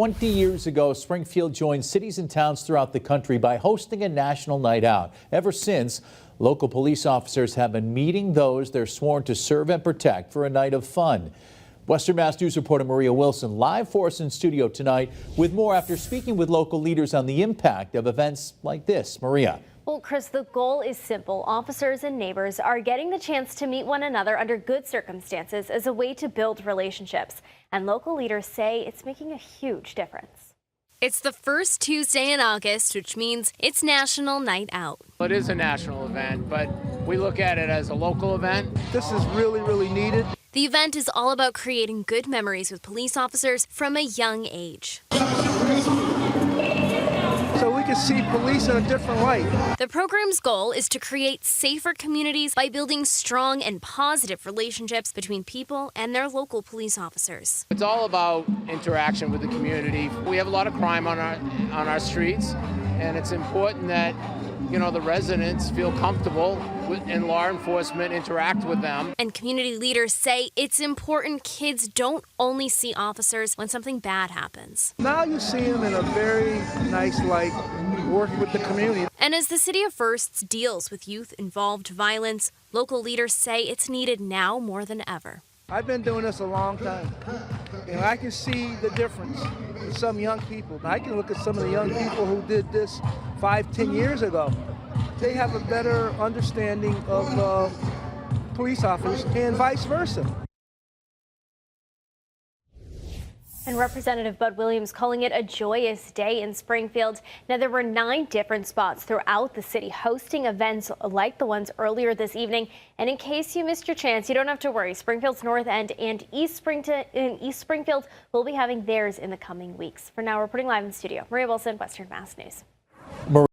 20 years ago, Springfield joined cities and towns throughout the country by hosting a national night out. Ever since, local police officers have been meeting those they're sworn to serve and protect for a night of fun. Western Mass News reporter Maria Wilson live for us in studio tonight with more after speaking with local leaders on the impact of events like this. Maria. Well, Chris, the goal is simple. Officers and neighbors are getting the chance to meet one another under good circumstances as a way to build relationships. And local leaders say it's making a huge difference. It's the first Tuesday in August, which means it's National Night Out. It is a national event, but we look at it as a local event. This is really needed. The event is all about creating good memories with police officers from a young age. So we can see police in a different light. The program's goal is to create safer communities by building strong and positive relationships between people and their local police officers. It's all about interaction with the community. We have a lot of crime on our streets, and it's important that the residents feel comfortable and law enforcement interact with them. And community leaders say it's important kids don't only see officers when something bad happens. Now you see them in a very nice light, work with the community. And as the City of Firsts deals with youth-involved violence, local leaders say it's needed now more than ever. I've been doing this a long time, and I can see the difference in some young people. I can look at some of the young people who did this 5-10 years ago. They have a better understanding of police officers and vice versa. And Representative Bud Williams calling it a joyous day in Springfield. Now, there were 9 different spots throughout the city hosting events like the ones earlier this evening. And in case you missed your chance, you don't have to worry. Springfield's North End and East Springfield will be having theirs in the coming weeks. For now, reporting live in studio, Maria Wilson, Western Mass News.